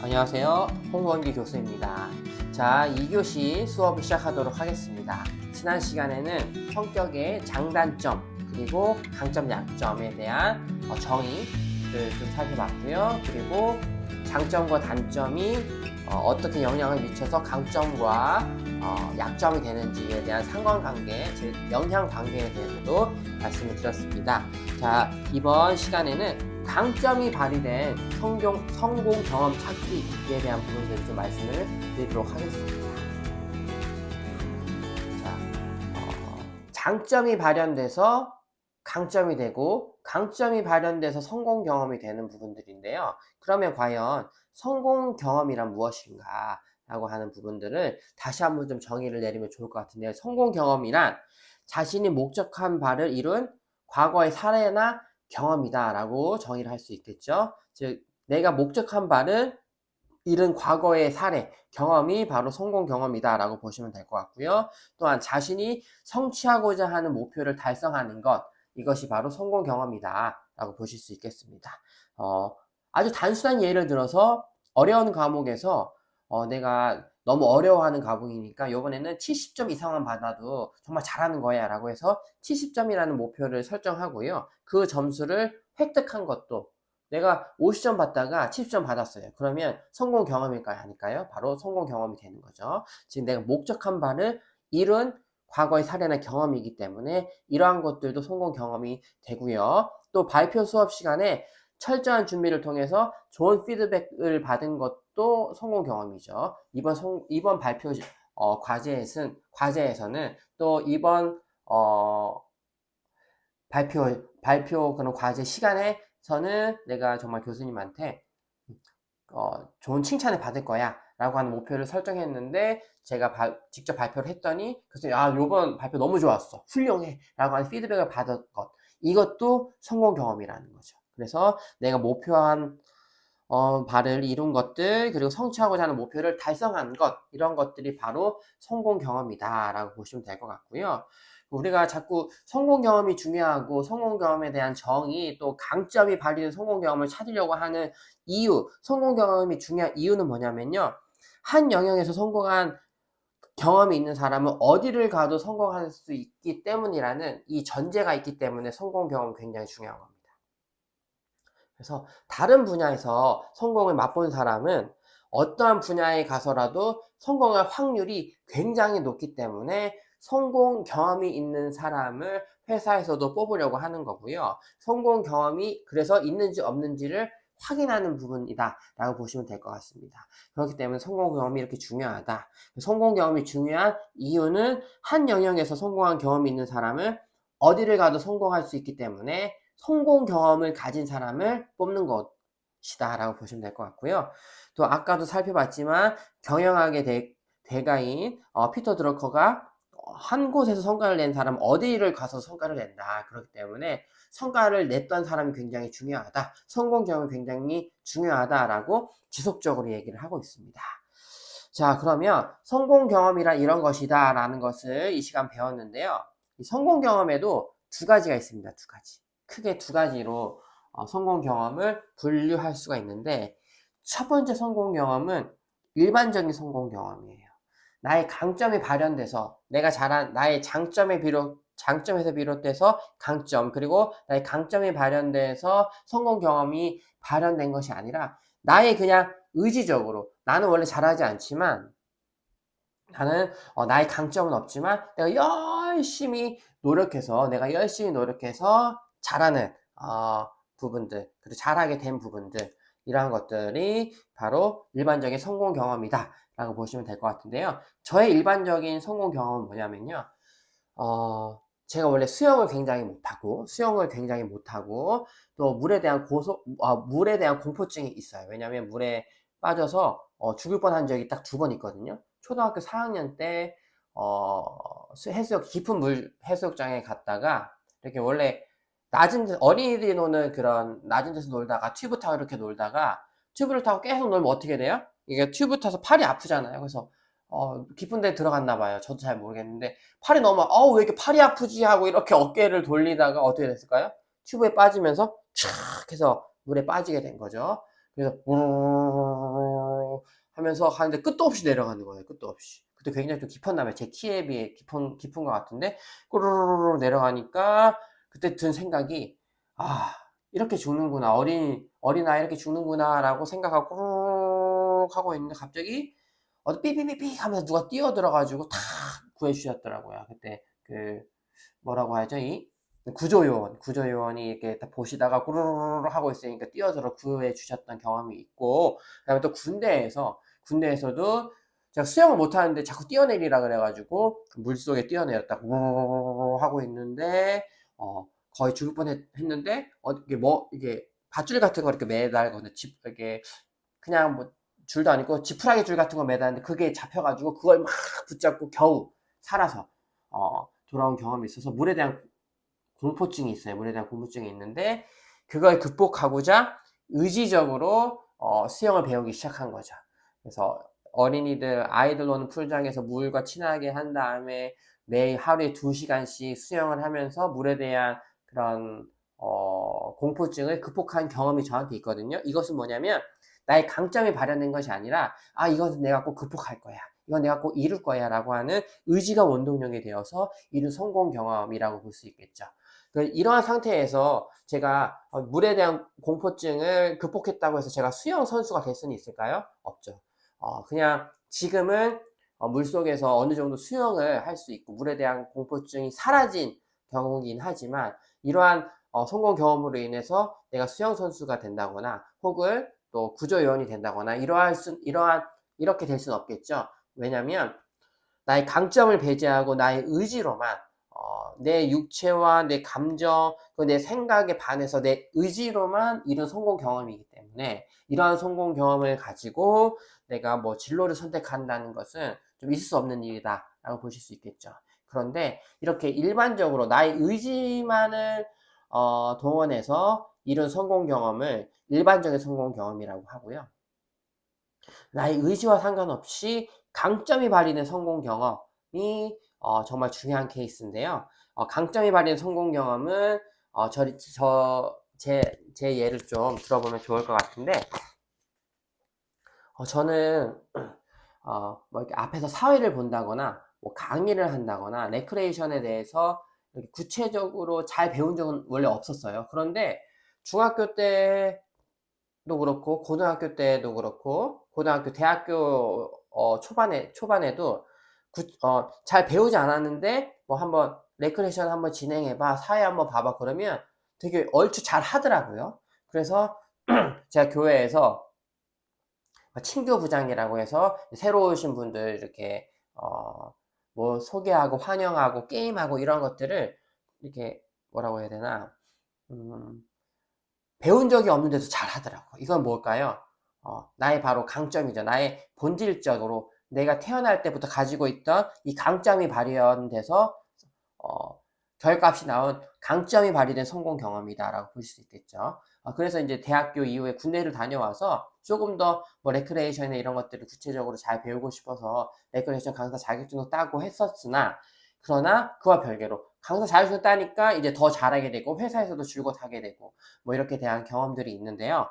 안녕하세요. 홍원기 교수입니다. 자, 2교시 수업을 시작하도록 하겠습니다. 지난 시간에는 성격의 장단점 그리고 강점, 약점에 대한 정의를 좀 살펴봤고요. 그리고 장점과 단점이 어떻게 영향을 미쳐서 강점과 약점이 되는지에 대한 상관관계, 즉 영향관계에 대해서도 말씀을 드렸습니다. 자, 이번 시간에는 강점이 발휘된 성공 경험 찾기에 대한 부분들을 좀 말씀을 드리도록 하겠습니다. 자, 장점이 발현돼서 강점이 되고 강점이 발현돼서 성공 경험이 되는 부분들인데요. 그러면 과연 성공 경험이란 무엇인가 라고 하는 부분들을 다시 한번 좀 정의를 내리면 좋을 것 같은데요. 성공 경험이란 자신이 목적한 바를 이룬 과거의 사례나 경험이다 라고 정의를 할 수 있겠죠. 즉 내가 목적한 바를 이른 과거의 사례, 경험이 바로 성공 경험이다 라고 보시면 될 것 같고요. 또한 자신이 성취하고자 하는 목표를 달성하는 것, 이것이 바로 성공 경험이다 라고 보실 수 있겠습니다. 아주 단순한 예를 들어서 어려운 과목에서 내가 너무 어려워하는 과목이니까 이번에는 70점 이상만 받아도 정말 잘하는 거야 라고 해서 70점이라는 목표를 설정하고요. 그 점수를 획득한 것도 내가 50점 받다가 70점 받았어요. 그러면 성공 경험일까요? 아닐까요? 바로 성공 경험이 되는 거죠. 지금 내가 목적한 바를 이룬 과거의 사례나 경험이기 때문에 이러한 것들도 성공 경험이 되고요. 또 발표 수업 시간에 철저한 준비를 통해서 좋은 피드백을 받은 것도 성공 경험이죠. 이번 발표 과제에서는 또 이번 발표 그런 과제 시간에서는 내가 정말 교수님한테 좋은 칭찬을 받을 거야 라고 하는 목표를 설정했는데 제가 직접 발표를 했더니 교수님 요번 발표 너무 좋았어, 훌륭해 라고 하는 피드백을 받은 것, 이것도 성공 경험이라는 거죠. 그래서 내가 목표한 바를 이룬 것들, 그리고 성취하고자 하는 목표를 달성한 것, 이런 것들이 바로 성공 경험이다 라고 보시면 될 것 같고요. 우리가 자꾸 성공 경험이 중요하고 성공 경험에 대한 정의, 또 강점이 발휘된 성공 경험을 찾으려고 하는 이유, 성공 경험이 중요한 이유는 뭐냐면요, 한 영역에서 성공한 경험이 있는 사람은 어디를 가도 성공할 수 있기 때문이라는 이 전제가 있기 때문에 성공 경험은 굉장히 중요한 겁니다. 그래서 다른 분야에서 성공을 맛본 사람은 어떠한 분야에 가서라도 성공할 확률이 굉장히 높기 때문에 성공 경험이 있는 사람을 회사에서도 뽑으려고 하는 거고요. 성공 경험이 그래서 있는지 없는지를 확인하는 부분이다 라고 보시면 될 것 같습니다. 그렇기 때문에 성공 경험이 이렇게 중요하다. 성공 경험이 중요한 이유는 한 영역에서 성공한 경험이 있는 사람은 어디를 가도 성공할 수 있기 때문에 성공 경험을 가진 사람을 뽑는 것이다 라고 보시면 될 것 같고요. 또 아까도 살펴봤지만 경영학의 대가인 피터 드러커가 한 곳에서 성과를 낸 사람은 어디를 가서 성과를 낸다. 그렇기 때문에 성과를 냈던 사람이 굉장히 중요하다. 성공 경험이 굉장히 중요하다라고 지속적으로 얘기를 하고 있습니다. 자, 그러면 성공 경험이란 이런 것이다 라는 것을 이 시간 배웠는데요. 이 성공 경험에도 두 가지가 있습니다. 두 가지. 크게 두 가지로 성공 경험을 분류할 수가 있는데, 첫 번째 성공 경험은 일반적인 성공 경험이에요. 나의 강점이 발현돼서 내가 잘한 나의 장점에서 비롯돼서 강점, 그리고 나의 강점이 발현돼서 성공 경험이 발현된 것이 아니라 나의 그냥 의지적으로, 나는 원래 잘하지 않지만 나는 나의 강점은 없지만 내가 열심히 노력해서 잘하는 부분들, 그리고 잘하게 된 부분들, 이러한 것들이 바로 일반적인 성공 경험이다 라고 보시면 될 것 같은데요. 저의 일반적인 성공 경험은 뭐냐면요, 제가 원래 수영을 굉장히 못하고 또 물에 대한 공포증이 있어요. 왜냐하면 물에 빠져서 죽을 뻔한 적이 딱 2번 있거든요. 초등학교 4학년 때 깊은 물 해수욕장에 갔다가 이렇게 원래 어린이들이 노는 그런 낮은 데서 놀다가 튜브 타고 이렇게 놀다가, 튜브를 타고 계속 놀면 어떻게 돼요? 이게 튜브 타서 팔이 아프잖아요. 그래서 깊은 데 들어갔나 봐요. 저도 잘 모르겠는데 팔이 너무 왜 이렇게 팔이 아프지 하고 이렇게 어깨를 돌리다가 어떻게 됐을까요? 튜브에 빠지면서 촥 해서 물에 빠지게 된 거죠. 그래서 하면서 가는데 끝도 없이 내려가는 거예요. 끝도 없이. 그때 굉장히 좀 깊었나 봐요. 제 키에 비해 깊은 것 같은데 꼬르르르 내려가니까 그때 든 생각이 아 이렇게 죽는구나. 어린아이 이렇게 죽는구나라고 생각하고 꼬르륵 하고 있는데 갑자기 삐삐삐삐 하면서 누가 뛰어들어 가지고 탁 구해 주셨더라고요. 그때 그 뭐라고 하죠? 이 구조요원이 이렇게 딱 보시다가 꾸르르르 하고 있으니까 뛰어들어 구해 주셨던 경험이 있고, 그다음에 또 군대에서도 제가 수영을 못 하는데 자꾸 뛰어내리라 그래 가지고 물속에 뛰어내렸다가 우르르르 하고 있는데 거의 죽을 뻔했는데 이게 밧줄 같은 거 이렇게 매달거나 이렇게 그냥 뭐 줄도 아니고 지푸라기 줄 같은 거 매달았는데 그게 잡혀 가지고 그걸 막 붙잡고 겨우 살아서 돌아온 경험이 있어서 물에 대한 공포증이 있어요. 물에 대한 공포증이 있는데 그걸 극복하고자 의지적으로 수영을 배우기 시작한 거죠. 그래서 아이들 노는 풀장에서 물과 친하게 한 다음에 매일 하루에 2시간씩 수영을 하면서 물에 대한 그런 공포증을 극복한 경험이 저한테 있거든요. 이것은 뭐냐면 나의 강점이 발현된 것이 아니라 이것은 내가 꼭 극복할 거야. 이건 내가 꼭 이룰 거야 라고 하는 의지가 원동력이 되어서 이룬 성공 경험이라고 볼 수 있겠죠. 이러한 상태에서 제가 물에 대한 공포증을 극복했다고 해서 제가 수영 선수가 될 수는 있을까요? 없죠. 그냥 지금은 물속에서 어느 정도 수영을 할 수 있고 물에 대한 공포증이 사라진 경우긴 하지만 이러한 성공 경험으로 인해서 내가 수영 선수가 된다거나 혹은 또 구조요원이 된다거나 이렇게 될 수는 없겠죠. 왜냐하면 나의 강점을 배제하고 나의 의지로만 내 육체와 내 감정, 내 생각에 반해서 내 의지로만 이룬 성공 경험이기 때문에 이러한 성공 경험을 가지고 내가 뭐 진로를 선택한다는 것은 좀 있을 수 없는 일이다 라고 보실 수 있겠죠. 그런데 이렇게 일반적으로 나의 의지만을 동원해서 이룬 성공 경험을 일반적인 성공 경험이라고 하고요. 나의 의지와 상관없이 강점이 발휘된 성공 경험이 정말 중요한 케이스인데요. 강점이 발휘된 성공 경험은 제 예를 좀 들어보면 좋을 것 같은데 저는 뭐 이렇게 앞에서 사회를 본다거나 뭐 강의를 한다거나 레크레이션에 대해서 이렇게 구체적으로 잘 배운 적은 원래 없었어요. 그런데 중학교 때도 그렇고 고등학교 때도 그렇고 대학교 초반에도 잘 배우지 않았는데 뭐 한번 레크레이션 한번 진행해봐, 사회 한번 봐봐 그러면 되게 얼추 잘 하더라고요. 그래서 제가 교회에서 친교 부장이라고 해서 새로 오신 분들 이렇게 뭐 소개하고 환영하고 게임하고 이런 것들을 이렇게 뭐라고 해야 되나 배운 적이 없는데도 잘 하더라고. 이건 뭘까요? 나의 바로 강점이죠. 나의 본질적으로 내가 태어날 때부터 가지고 있던 이 강점이 발현돼서 어, 결값이 나온 강점이 발휘된 성공 경험이다라고 볼 수 있겠죠. 그래서 이제 대학교 이후에 군대를 다녀와서 조금 더 뭐 레크레이션이나 이런 것들을 구체적으로 잘 배우고 싶어서 레크레이션 강사 자격증도 따고 했었으나 그러나 그와 별개로 강사 자격증 따니까 이제 더 잘하게 되고 회사에서도 줄곧 하게 되고 뭐 이렇게 대한 경험들이 있는데요.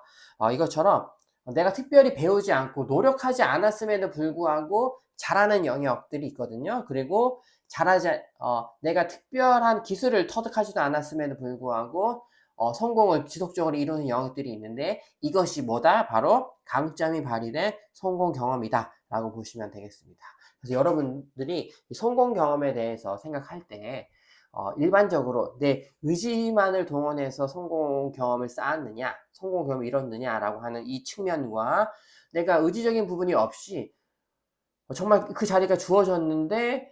이것처럼 내가 특별히 배우지 않고 노력하지 않았음에도 불구하고 잘하는 영역들이 있거든요. 그리고 내가 특별한 기술을 터득하지도 않았음에도 불구하고 성공을 지속적으로 이루는 영역들이 있는데 이것이 뭐다? 바로 강점이 발휘된 성공 경험이다 라고 보시면 되겠습니다. 그래서 여러분들이 성공 경험에 대해서 생각할 때 일반적으로 내 의지만을 동원해서 성공 경험을 쌓았느냐, 성공 경험을 이뤘느냐라고 하는 이 측면과 내가 의지적인 부분이 없이 정말 그 자리가 주어졌는데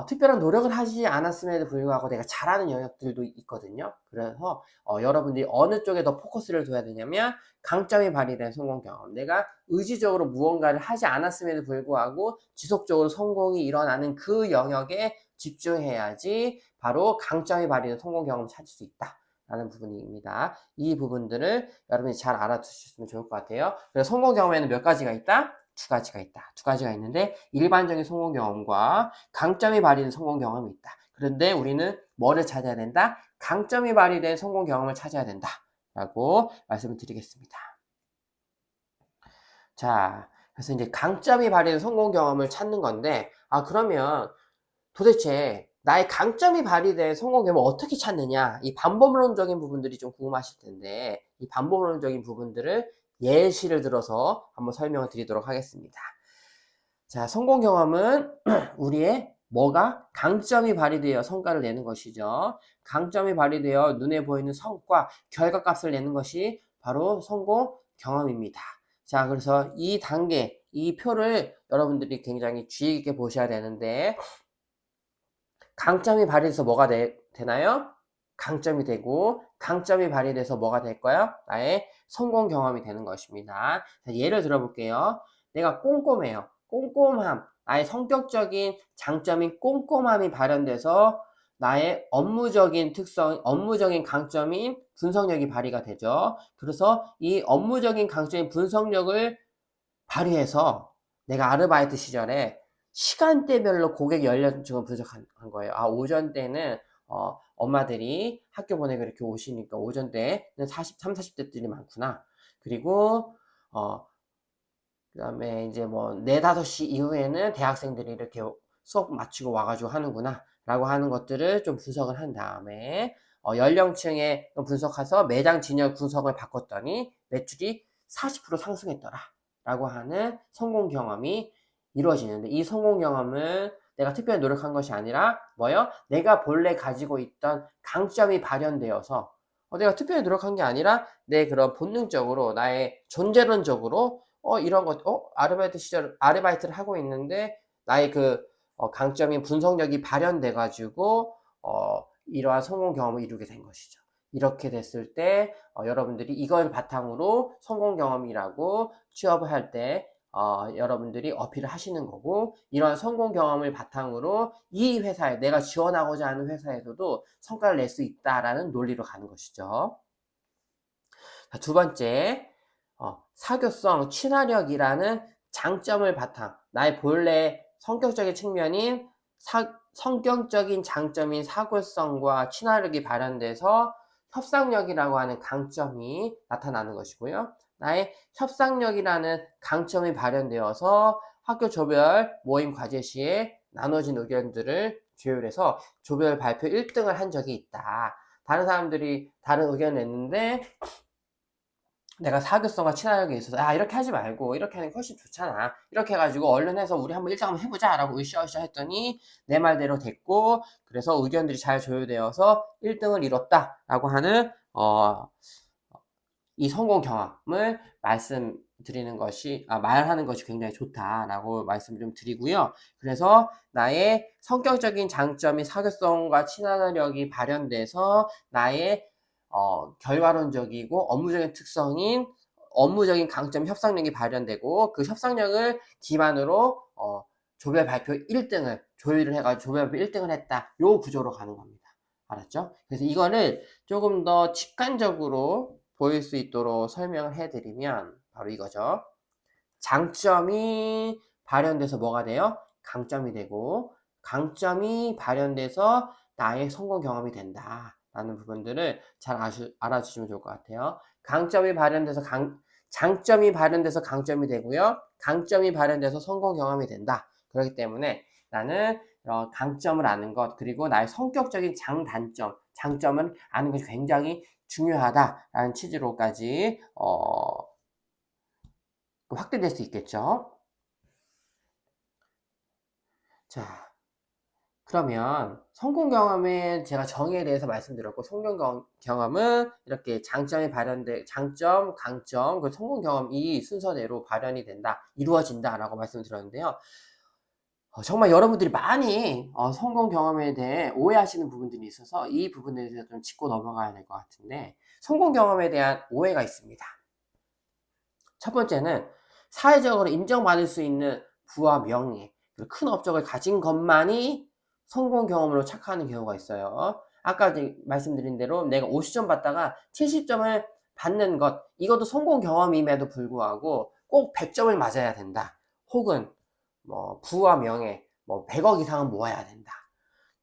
특별한 노력을 하지 않았음에도 불구하고 내가 잘하는 영역들도 있거든요. 그래서 여러분들이 어느 쪽에 더 포커스를 둬야 되냐면 강점이 발휘된 성공 경험. 내가 의지적으로 무언가를 하지 않았음에도 불구하고 지속적으로 성공이 일어나는 그 영역에 집중해야지 바로 강점이 발휘된 성공 경험을 찾을 수 있다. 라는 부분입니다. 이 부분들을 여러분이 잘 알아두셨으면 좋을 것 같아요. 그래서 성공 경험에는 몇 가지가 있다? 두 가지가 있다. 두 가지가 있는데 일반적인 성공 경험과 강점이 발휘된 성공 경험이 있다. 그런데 우리는 뭐를 찾아야 된다? 강점이 발휘된 성공 경험을 찾아야 된다. 라고 말씀을 드리겠습니다. 자, 그래서 이제 강점이 발휘된 성공 경험을 찾는 건데, 그러면 도대체 나의 강점이 발휘된 성공 경험을 어떻게 찾느냐? 이 반복론적인 부분들이 좀 궁금하실 텐데, 이 반복론적인 부분들을 예시를 들어서 한번 설명을 드리도록 하겠습니다. 자, 성공 경험은 우리의 뭐가 강점이 발휘되어 성과를 내는 것이죠. 강점이 발휘되어 눈에 보이는 성과, 결과값을 내는 것이 바로 성공 경험입니다. 자, 그래서 이 단계, 이 표를 여러분들이 굉장히 주의 깊게 보셔야 되는데, 강점이 발휘돼서 뭐가 되나요? 강점이 되고, 강점이 발휘돼서 뭐가 될 거야? 나의 성공 경험이 되는 것입니다. 자, 예를 들어볼게요. 내가 꼼꼼해요. 꼼꼼함, 나의 성격적인 장점인 꼼꼼함이 발현돼서 나의 업무적인 특성, 업무적인 강점인 분석력이 발휘가 되죠. 그래서 이 업무적인 강점인 분석력을 발휘해서 내가 아르바이트 시절에 시간대별로 고객 연령층을 분석한 거예요. 오전 때는 엄마들이 학교 보내고 이렇게 오시니까 오전 때는 40대들이 많구나. 그리고 그다음에 이제 뭐 4, 5시 이후에는 대학생들이 이렇게 수업 마치고 와가지고 하는구나 라고 하는 것들을 좀 분석을 한 다음에 연령층에 분석해서 매장 진열 분석을 바꿨더니 매출이 40% 상승했더라 라고 하는 성공 경험이 이루어지는데, 이 성공 경험은 내가 특별히 노력한 것이 아니라 뭐요? 내가 본래 가지고 있던 강점이 발현되어서 내가 특별히 노력한 게 아니라 내 그런 본능적으로 나의 존재론적으로 이런 것, 아르바이트 시절, 아르바이트를 하고 있는데, 나의 그, 강점인 분석력이 발현돼가지고, 이러한 성공 경험을 이루게 된 것이죠. 이렇게 됐을 때, 여러분들이 이걸 바탕으로 성공 경험이라고 취업을 할 때, 여러분들이 어필을 하시는 거고, 이러한 성공 경험을 바탕으로 이 회사에, 내가 지원하고자 하는 회사에서도 성과를 낼 수 있다라는 논리로 가는 것이죠. 자, 두 번째, 사교성, 친화력이라는 장점을 바탕, 나의 본래 성격적인 측면인 성격적인 장점인 사교성과 친화력이 발현돼서 협상력이라고 하는 강점이 나타나는 것이고요. 나의 협상력이라는 강점이 발현되어서 학교 조별 모임 과제 시에 나눠진 의견들을 조율해서 조별 발표 1등을 한 적이 있다. 다른 사람들이 다른 의견을 냈는데 내가 사교성과 친화력에 있어서 이렇게 하지 말고 이렇게 하는 게 훨씬 좋잖아, 이렇게 해가지고 얼른 해서 우리 한번 일장 한번 해보자 라고 으쌰으쌰 했더니 내 말대로 됐고, 그래서 의견들이 잘 조율되어서 1등을 이뤘다 라고 하는 이 성공 경험을 말씀드리는 것이 말하는 것이 굉장히 좋다라고 말씀 좀 드리고요. 그래서 나의 성격적인 장점이 사교성과 친화력이 발현돼서 나의 결과론적이고 업무적인 특성인 업무적인 강점 협상력이 발현되고, 그 협상력을 기반으로 조별 발표 1등을 조율을 해가지고 조별 발표 1등을 했다, 요 구조로 가는 겁니다. 알았죠? 그래서 이거를 조금 더 직관적으로 보일 수 있도록 설명을 해드리면 바로 이거죠. 장점이 발현돼서 뭐가 돼요? 강점이 되고, 강점이 발현돼서 나의 성공 경험이 된다 라는 부분들을 잘 알아주시면 좋을 것 같아요. 장점이 발현돼서 강점이 되고요, 강점이 발현돼서 성공 경험이 된다. 그렇기 때문에 나는 강점을 아는 것, 그리고 나의 성격적인 장점을 아는 것이 굉장히 중요하다라는 취지로까지 확대될 수 있겠죠. 자, 그러면 성공 경험의 제가 정의에 대해서 말씀드렸고, 성공 경험은 이렇게 장점, 강점, 그 성공 경험 이 순서대로 발현이 된다, 이루어진다라고 말씀드렸는데요. 정말 여러분들이 많이 성공 경험에 대해 오해하시는 부분들이 있어서 이 부분에 대해서 좀 짚고 넘어가야 될 것 같은데, 성공 경험에 대한 오해가 있습니다. 첫 번째는 사회적으로 인정받을 수 있는 부와 명예, 그리고 큰 업적을 가진 것만이 성공 경험으로 착각하는 경우가 있어요. 아까 말씀드린 대로 내가 50점 받다가 70점을 받는 것, 이것도 성공 경험임에도 불구하고 꼭 100점을 맞아야 된다. 혹은 뭐 부와 명예, 뭐 100억 이상은 모아야 된다.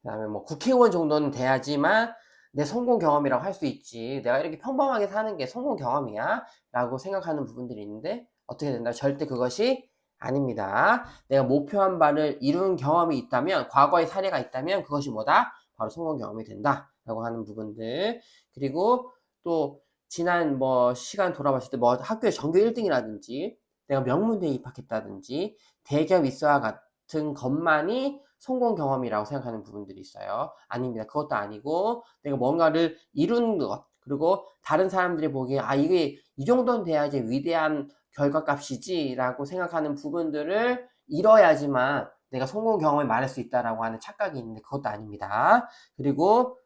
그 다음에 뭐 국회의원 정도는 돼야지만 내 성공 경험이라고 할 수 있지, 내가 이렇게 평범하게 사는 게 성공 경험이야? 라고 생각하는 부분들이 있는데, 어떻게 된다? 절대 그것이 아닙니다. 내가 목표한 바를 이룬 경험이 있다면, 과거의 사례가 있다면 그것이 뭐다? 바로 성공 경험이 된다라고 하는 부분들. 그리고 또 지난 뭐 시간 돌아봤을 때 뭐 학교에 전교 1등이라든지 내가 명문대에 입학했다든지 대기업 입사와 같은 것만이 성공 경험이라고 생각하는 부분들이 있어요. 아닙니다. 그것도 아니고 내가 뭔가를 이룬 것, 그리고 다른 사람들이 보기에 아 이게 이 정도는 돼야지 위대한 결과값이지 라고 생각하는 부분들을 이뤄야지만 내가 성공 경험을 말할 수 있다라고 하는 착각이 있는데 그것도 아닙니다. 그리고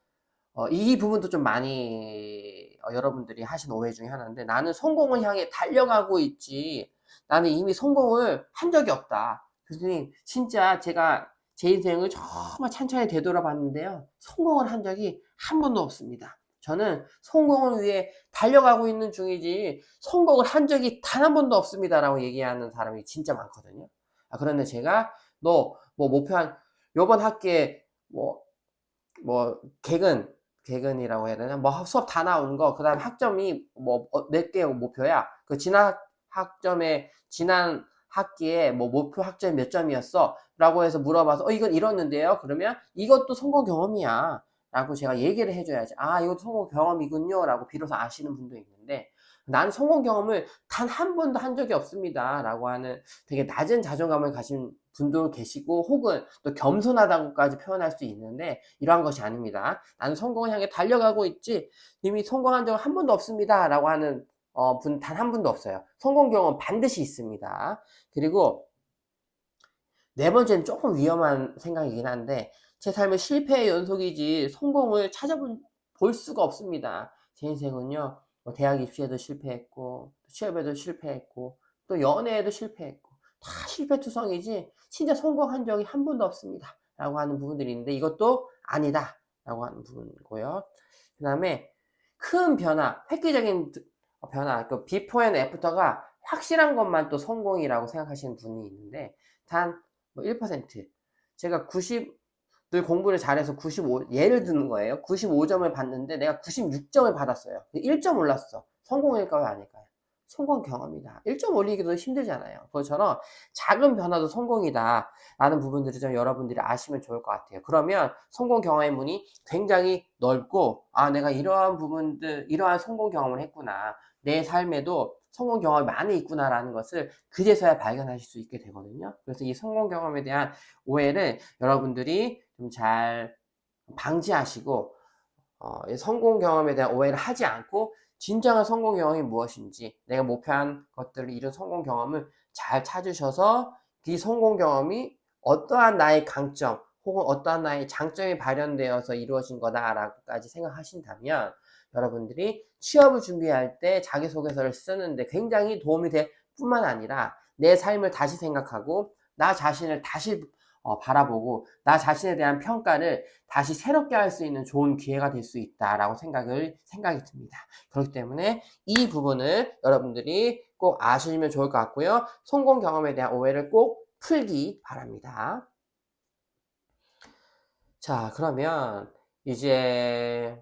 이 부분도 좀 많이 여러분들이 하신 오해 중에 하나인데, 나는 성공을 향해 달려가고 있지 나는 이미 성공을 한 적이 없다. 교수님 진짜 제가 제 인생을 정말 찬찬히 되돌아봤는데요, 성공을 한 적이 한 번도 없습니다. 저는 성공을 위해 달려가고 있는 중이지 성공을 한 적이 단 한 번도 없습니다 라고 얘기하는 사람이 진짜 많거든요. 그런데 제가 너 뭐 목표한 요번 학기에 뭐 개근이라고 해야 되나? 뭐 수업 다 나오는 거, 그다음 학점이 뭐 몇 개 목표야. 그 지난 학기에 뭐 목표 학점이 몇 점이었어? 라고 해서 물어봐서 이건 이뤘는데요. 그러면 이것도 성공 경험이야. 라고 제가 얘기를 해줘야지. 아, 이것도 성공 경험이군요. 라고 비로소 아시는 분도 있는데, 난 성공 경험을 단 한 번도 한 적이 없습니다. 라고 하는 되게 낮은 자존감을 가진 분도 계시고, 혹은 또 겸손하다고까지 표현할 수 있는데 이러한 것이 아닙니다. 나는 성공을 향해 달려가고 있지 이미 성공한 적은 한 번도 없습니다 라고 하는 분 단 한 분도 없어요. 성공 경험 반드시 있습니다. 그리고 네 번째는 조금 위험한 생각이긴 한데, 제 삶은 실패의 연속이지 성공을 볼 수가 없습니다. 제 인생은요, 뭐 대학 입시에도 실패했고 취업에도 실패했고 또 연애에도 실패했고 다 실패투성이지 진짜 성공한 적이 한 번도 없습니다 라고 하는 부분들이 있는데, 이것도 아니다 라고 하는 부분이고요. 그 다음에 큰 변화, 획기적인 변화, 그 비포 앤 애프터가 확실한 것만 또 성공이라고 생각하시는 분이 있는데, 단 뭐 1%, 제가 90늘 공부를 잘해서 95, 예를 드는 거예요. 95점을 받는데 내가 96점을 받았어요. 1점 올랐어. 성공일까요, 아닐까요? 성공 경험이다. 1점 올리기도 힘들잖아요. 그것처럼 작은 변화도 성공이다 라는 부분들을 좀 여러분들이 아시면 좋을 것 같아요. 그러면 성공 경험의 문이 굉장히 넓고, 아 내가 이러한 부분들, 이러한 성공 경험을 했구나, 내 삶에도 성공 경험이 많이 있구나라는 것을 그제서야 발견하실 수 있게 되거든요. 그래서 이 성공 경험에 대한 오해를 여러분들이 좀 잘 방지하시고, 성공 경험에 대한 오해를 하지 않고 진정한 성공 경험이 무엇인지, 내가 목표한 것들을 이룬 성공 경험을 잘 찾으셔서 이 성공 경험이 어떠한 나의 강점 혹은 어떠한 나의 장점이 발현되어서 이루어진 거다라고까지 생각하신다면, 여러분들이 취업을 준비할 때 자기소개서를 쓰는데 굉장히 도움이 될 뿐만 아니라 내 삶을 다시 생각하고 나 자신을 다시 바라보고 나 자신에 대한 평가를 다시 새롭게 할 수 있는 좋은 기회가 될 수 있다라고 생각이 듭니다. 그렇기 때문에 이 부분을 여러분들이 꼭 아시면 좋을 것 같고요. 성공 경험에 대한 오해를 꼭 풀기 바랍니다. 자, 그러면 이제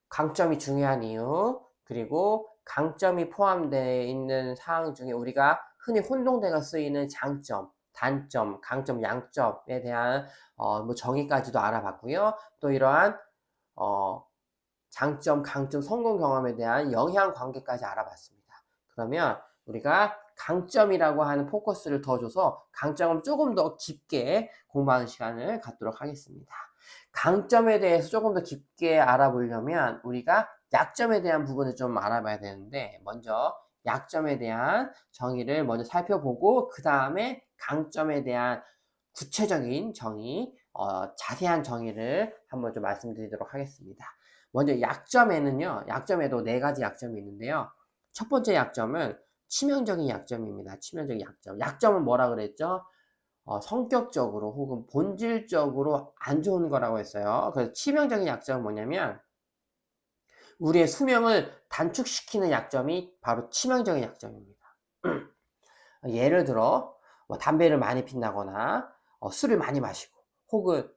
강점이 중요한 이유, 그리고 강점이 포함되어 있는 사항 중에 우리가 흔히 혼동되어 쓰이는 장점, 단점, 강점, 양점에 대한 뭐 정의까지도 알아봤고요. 또 이러한 어, 장점, 강점, 성공 경험에 대한 영향 관계까지 알아봤습니다. 그러면 우리가 강점이라고 하는 포커스를 더 줘서 강점을 조금 더 깊게 공부하는 시간을 갖도록 하겠습니다. 강점에 대해서 조금 더 깊게 알아보려면 우리가 약점에 대한 부분을 좀 알아봐야 되는데, 먼저 약점에 대한 정의를 먼저 살펴보고 그 다음에 강점에 대한 구체적인 정의, 자세한 정의를 한번 좀 말씀드리도록 하겠습니다. 먼저 약점에는요, 약점에도 네 가지 약점이 있는데요. 첫 번째 약점은 치명적인 약점입니다. 치명적인 약점. 약점은 뭐라 그랬죠? 성격적으로 혹은 본질적으로 안 좋은 거라고 했어요. 그래서 치명적인 약점은 뭐냐면 우리의 수명을 단축시키는 약점이 바로 치명적인 약점입니다. 예를 들어 뭐 담배를 많이 핀다거나 술을 많이 마시고, 혹은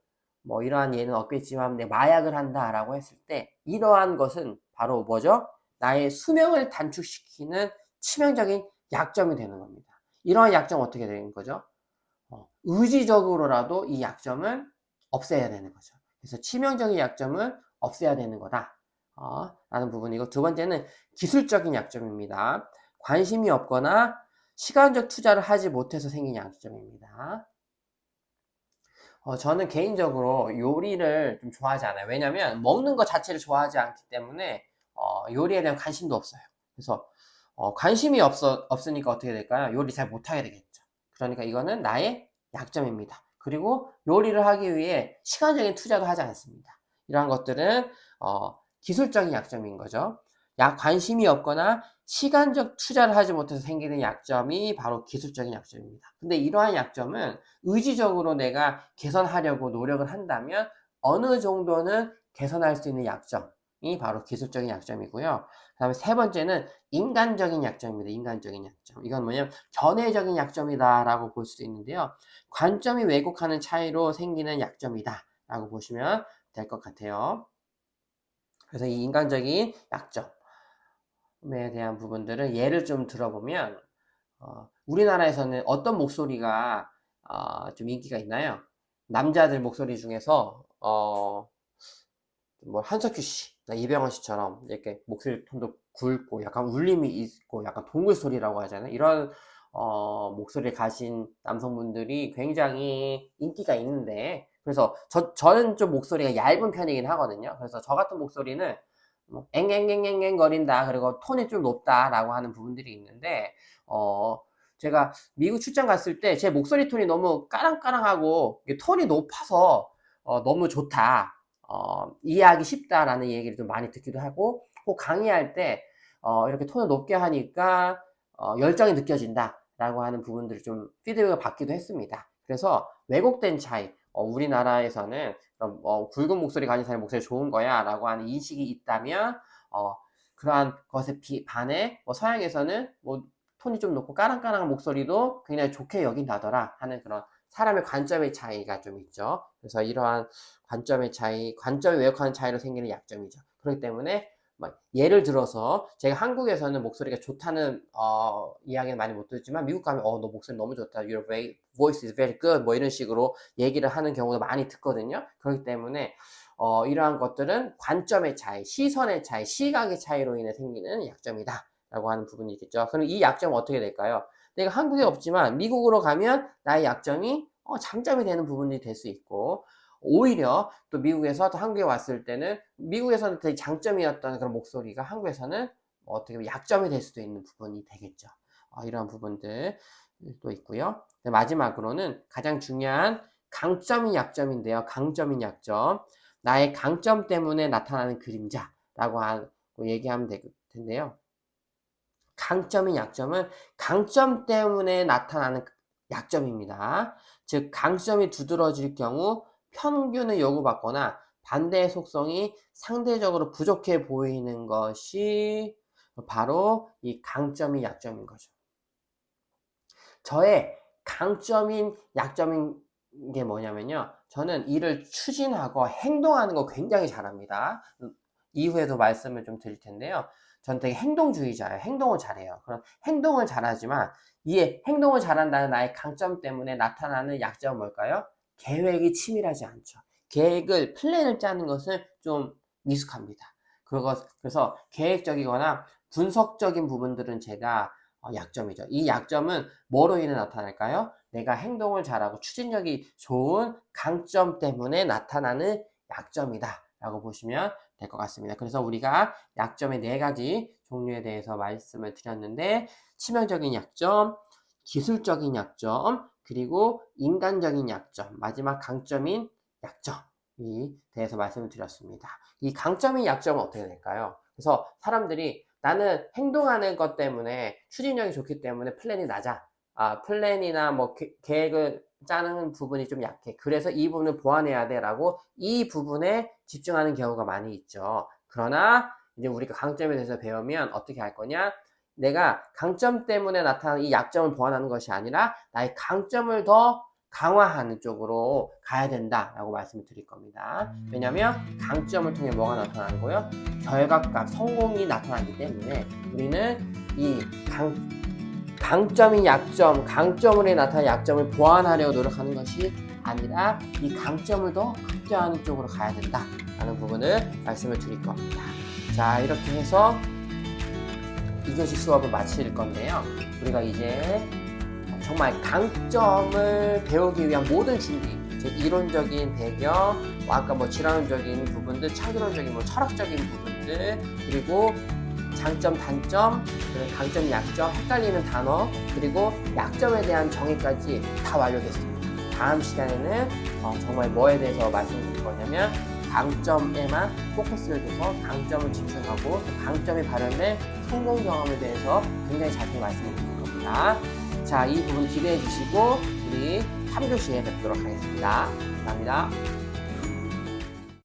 뭐 이러한 예는 없겠지만 마약을 한다라고 했을 때 이러한 것은 바로 뭐죠? 나의 수명을 단축시키는 치명적인 약점이 되는 겁니다. 이러한 약점 어떻게 되는 거죠? 의지적으로라도 이 약점을 없애야 되는 거죠. 그래서 치명적인 약점은 없애야 되는 거다. 라는 부분이고, 두 번째는 기술적인 약점입니다. 관심이 없거나 시간적 투자를 하지 못해서 생긴 약점입니다. 저는 개인적으로 요리를 좀 좋아하지 않아요. 왜냐면 먹는 것 자체를 좋아하지 않기 때문에 요리에 대한 관심도 없어요. 그래서 관심이 없으니까 어떻게 될까요? 요리 잘 못하게 되겠죠. 그러니까 이거는 나의 약점입니다. 그리고 요리를 하기 위해 시간적인 투자도 하지 않습니다. 이러한 것들은 기술적인 약점인 거죠. 관심이 없거나 시간적 투자를 하지 못해서 생기는 약점이 바로 기술적인 약점입니다. 근데 이러한 약점은 의지적으로 내가 개선하려고 노력을 한다면 어느 정도는 개선할 수 있는 약점이 바로 기술적인 약점이고요. 그 다음에 세 번째는 인간적인 약점입니다. 인간적인 약점. 이건 뭐냐면 견해적인 약점이다라고 볼 수도 있는데요. 관점이 왜곡하는 차이로 생기는 약점이다라고 보시면 될 것 같아요. 그래서 이 인간적인 약점에 대한 부분들은 예를 좀 들어보면 우리나라에서는 어떤 목소리가 좀 인기가 있나요? 남자들 목소리 중에서 뭐 한석규 씨, 이병헌 씨처럼 이렇게 목소리 톤도 굵고 약간 울림이 있고 약간 동물 소리라고 하잖아요. 이런 목소리를 가진 남성분들이 굉장히 인기가 있는데, 그래서 저는 좀 목소리가 얇은 편이긴 하거든요. 그래서 저 같은 목소리는 뭐 앵앵앵앵앵 거린다, 그리고 톤이 좀 높다라고 하는 부분들이 있는데, 제가 미국 출장 갔을 때 제 목소리 톤이 너무 까랑까랑하고 톤이 높아서 너무 좋다, 이해하기 쉽다라는 얘기를 좀 많이 듣기도 하고, 꼭 강의할 때 이렇게 톤을 높게 하니까 열정이 느껴진다라고 하는 부분들을 좀 피드백을 받기도 했습니다. 그래서 왜곡된 차이, 우리나라에서는 굵은 목소리 가진 사람이 목소리 좋은 거야 라고 하는 인식이 있다면, 그러한 것에 반해 서양에서는 뭐 톤이 좀 높고 까랑까랑한 목소리도 굉장히 좋게 여긴다더라 하는 그런 사람의 관점의 차이가 좀 있죠. 그래서 이러한 관점의 차이, 관점이 왜곡하는 차이로 생기는 약점이죠. 그렇기 때문에 예를 들어서 제가 한국에서는 목소리가 좋다는 이야기는 많이 못 듣지만, 미국 가면 너 목소리 너무 좋다, your voice is very good, 뭐 이런 식으로 얘기를 하는 경우도 많이 듣거든요. 그렇기 때문에 이러한 것들은 관점의 차이, 시선의 차이, 시각의 차이로 인해 생기는 약점이다 라고 하는 부분이 있겠죠. 그럼 이 약점은 어떻게 될까요? 내가 한국에 없지만 미국으로 가면 나의 약점이 장점이 되는 부분이 될 수 있고, 오히려 또 미국에서 또 한국에 왔을 때는 미국에서는 되게 장점이었던 그런 목소리가 한국에서는 어떻게 보면 약점이 될 수도 있는 부분이 되겠죠. 이런 부분들 또 있고요. 마지막으로는 가장 중요한 강점인 약점인데요. 강점인 약점. 나의 강점 때문에 나타나는 그림자라고 얘기하면 될 텐데요. 강점인 약점은 강점 때문에 나타나는 약점입니다. 즉, 강점이 두드러질 경우 평균을 요구받거나 반대의 속성이 상대적으로 부족해 보이는 것이 바로 이 강점인 약점인 거죠. 저의 강점인 약점인 게 뭐냐면요, 저는 일을 추진하고 행동하는 거 굉장히 잘합니다. 이후에도 말씀을 좀 드릴 텐데요, 전 되게 행동주의자예요. 행동을 잘해요. 그럼 행동을 잘하지만 이 행동을 잘한다는 나의 강점 때문에 나타나는 약점은 뭘까요? 계획이 치밀하지 않죠. 플랜을 짜는 것을 좀 미숙합니다. 그래서 계획적이거나 분석적인 부분들은 제가 약점이죠. 이 약점은 뭐로 인해 나타날까요? 내가 행동을 잘하고 추진력이 좋은 강점 때문에 나타나는 약점이다 라고 보시면 될 것 같습니다. 그래서 우리가 약점의 4가지 종류에 대해서 말씀을 드렸는데, 치명적인 약점, 기술적인 약점, 그리고 인간적인 약점, 마지막 강점인 약점이 대해서 말씀을 드렸습니다. 이 강점인 약점은 어떻게 될까요? 그래서 사람들이 나는 행동하는 것 때문에 추진력이 좋기 때문에 플랜이 낮아, 플랜이나 뭐 계획을 짜는 부분이 좀 약해, 그래서 이 부분을 보완해야 돼 라고 이 부분에 집중하는 경우가 많이 있죠. 그러나 이제 우리가 강점에 대해서 배우면 어떻게 할 거냐, 내가 강점 때문에 나타나는 이 약점을 보완하는 것이 아니라 나의 강점을 더 강화하는 쪽으로 가야 된다라고 말씀을 드릴 겁니다. 왜냐하면 강점을 통해 뭐가 나타나는 거요? 결과값, 성공이 나타나기 때문에 우리는 이 강점이 약점, 강점으로 나타난 약점을 보완하려고 노력하는 것이 아니라 이 강점을 더 극대화하는 쪽으로 가야 된다라는 부분을 말씀을 드릴 겁니다. 자, 이렇게 해서 2교시 수업을 마칠 건데요. 우리가 이제 정말 강점을 배우기 위한 모든 준비, 즉 이론적인 배경, 아까 뭐 질환적인 부분들, 창조론적인 철학적인 부분들, 그리고 장점, 단점, 그리고 강점, 약점, 헷갈리는 단어, 그리고 약점에 대한 정의까지 다 완료됐습니다. 다음 시간에는 정말 뭐에 대해서 말씀드릴 거냐면 강점에만 포커스를 둬서 강점을 집중하고 강점이 발현된 성공 경험에 대해서 굉장히 자세히 말씀을 드릴 겁니다. 자, 이 부분 기대해 주시고 우리 3교시에 뵙도록 하겠습니다. 감사합니다.